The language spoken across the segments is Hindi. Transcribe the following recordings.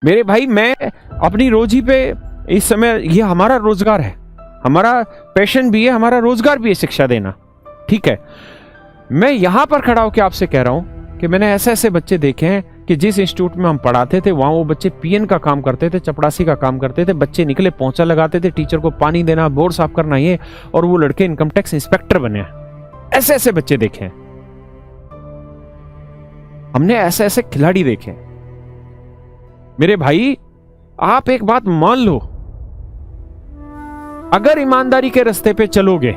मेरे भाई मैं अपनी रोजी पे इस समय, ये हमारा रोजगार है, हमारा पैशन भी है, हमारा रोजगार भी है शिक्षा देना, ठीक है। मैं यहां पर खड़ा होकर आपसे कह रहा हूं कि मैंने ऐसे ऐसे बच्चे देखे हैं कि जिस इंस्टीट्यूट में हम पढ़ाते थे वहां वो बच्चे पीएन का काम करते थे, चपड़ासी का काम करते थे, बच्चे निकले पोंछा लगाते थे, टीचर को पानी देना, बोर्ड साफ करना, ये, और वो लड़के इनकम टैक्स इंस्पेक्टर बने। ऐसे ऐसे बच्चे देखे हैं हमने, ऐसे ऐसे खिलाड़ी देखे हैं। मेरे भाई आप एक बात मान लो, अगर ईमानदारी के रास्ते पे चलोगे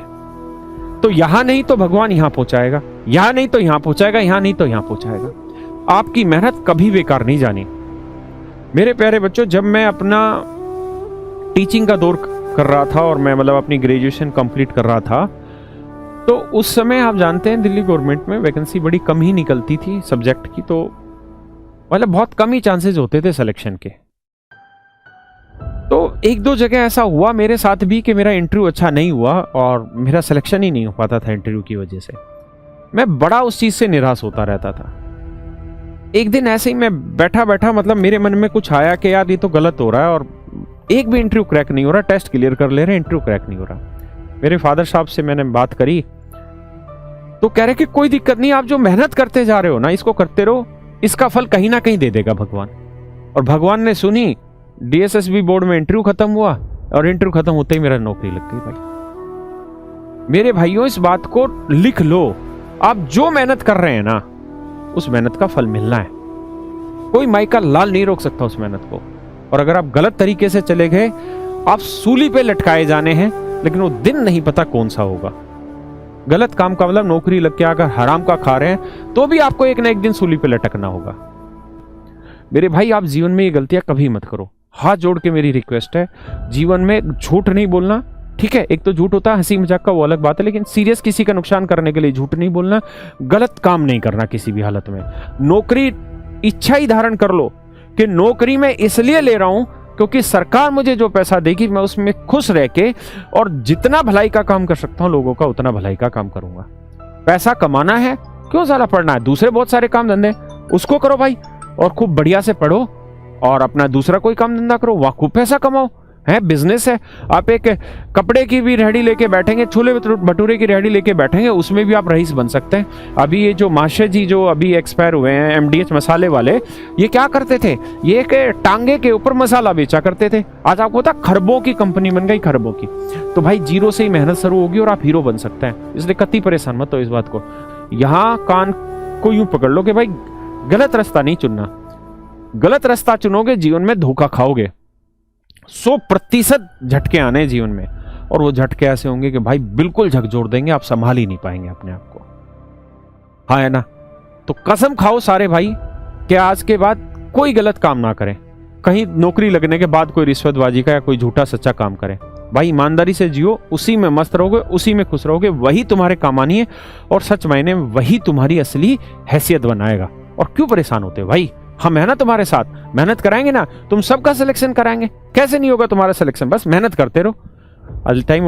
तो यहां नहीं तो भगवान यहां पहुंचाएगा, यहां नहीं तो यहां पहुंचाएगा, यहां नहीं तो यहां पहुंचाएगा। आपकी मेहनत कभी बेकार नहीं जानी। मेरे प्यारे बच्चों, जब मैं अपना टीचिंग का दौर कर रहा था और मैं मतलब अपनी ग्रेजुएशन कंप्लीट कर रहा था, तो उस समय आप जानते हैं दिल्ली गवर्नमेंट में वैकेंसी बड़ी कम ही निकलती थी सब्जेक्ट की, तो मतलब बहुत कम ही चांसेस होते थे सिलेक्शन के। तो एक दो जगह ऐसा हुआ मेरे साथ भी कि मेरा इंटरव्यू अच्छा नहीं हुआ और मेरा सिलेक्शन ही नहीं हो पाता था इंटरव्यू की वजह से। मैं बड़ा उस चीज से निराश होता रहता था। एक दिन ऐसे ही मैं बैठा बैठा मतलब मेरे मन में कुछ आया कि यार ये तो गलत हो रहा है और एक भी इंटरव्यू क्रैक नहीं हो रहा, टेस्ट क्लियर कर ले रहे हैं, इंटरव्यू क्रैक नहीं हो रहा। मेरे फादर साहब से मैंने बात करी तो कह रहे कि कोई दिक्कत नहीं, आप जो मेहनत करते जा रहे हो ना, इसको करते रहो, इसका फल कहीं ना कहीं दे देगा भगवान। और भगवान ने सुनी। डीएसएसबी बोर्ड में इंटरव्यू खत्म हुआ और इंटरव्यू खत्म होते ही मेरा नौकरी लग गई। भाई मेरे भाइयों, इस बात को लिख लो, आप जो मेहनत कर रहे हैं ना उस मेहनत का फल मिलना है। कोई माई का लाल नहीं रोक सकता उस मेहनत को। और अगर आप गलत तरीके से चले गए, आप सूली पे लटकाए जाने हैं, लेकिन वो दिन नहीं पता कौन सा होगा। गलत काम का मतलब नौकरी लग के अगर हराम का खा रहे हैं तो भी आपको एक ना एक दिन सूली पे लटकना होगा। मेरे भाई, आप जीवन में ये गलतियां कभी मत करो। हाथ जोड़ के मेरी रिक्वेस्ट है, जीवन में झूठ नहीं बोलना, ठीक है। एक तो झूठ होता है हंसी मजाक का, वो अलग बात है, लेकिन सीरियस किसी का नुकसान करने के लिए झूठ नहीं बोलना, गलत काम नहीं करना किसी भी हालत में। नौकरी इच्छा ही धारण कर लो कि नौकरी मैं इसलिए ले रहा हूं क्योंकि सरकार मुझे जो पैसा देगी मैं उसमें खुश रह के और जितना भलाई का काम कर सकता हूं लोगों का उतना भलाई का काम करूंगा। पैसा कमाना है, क्यों ज्यादा पढ़ना है, दूसरे बहुत सारे काम धंधे उसको करो भाई, और खूब बढ़िया से पढ़ो और अपना दूसरा कोई काम धंधा करो, वहां खूब पैसा कमाओ। है बिजनेस है। आप एक कपड़े की भी रेहड़ी लेके बैठेंगे, छोले भटूरे की रेहड़ी लेके बैठेंगे, उसमें भी आप रईस बन सकते हैं। अभी ये जो माशे जी जो अभी एक्सपायर हुए हैं, एमडीएच मसाले वाले, ये क्या करते थे, ये एक टांगे के ऊपर मसाला बेचा करते थे। आज आपको पता खरबों की कंपनी बन गई, खरबों की। तो भाई जीरो से ही मेहनत शुरू होगी और आप हीरो बन सकते हैं। इसलिए कतई परेशान मत हो इस बात को। यहां कान को यूं पकड़ लो कि भाई गलत रास्ता नहीं चुनना। गलत रास्ता चुनोगे जीवन में धोखा खाओगे। 100% झटके आने जीवन में, और वो झटके ऐसे होंगे कि भाई बिल्कुल झकझोर देंगे, आप संभाल ही नहीं पाएंगे अपने आप को। हाँ है ना। तो कसम खाओ सारे भाई कि आज के बाद कोई गलत काम ना करें। कहीं नौकरी लगने के बाद कोई रिश्वतबाजी का या कोई झूठा सच्चा काम करें। भाई ईमानदारी से जियो, उसी में मस्त रहोगे, उसी में खुश रहोगे, वही तुम्हारे काम आनी है और सच मायने में वही तुम्हारी असली हैसियत बनाएगा। और क्यों परेशान होते हो भाई, हम है ना तुम्हारे साथ। मेहनत कराएंगे ना, तुम सबका सिलेक्शन कराएंगे। कैसे नहीं होगा तुम्हारा सिलेक्शन, बस मेहनत करते रहो। All time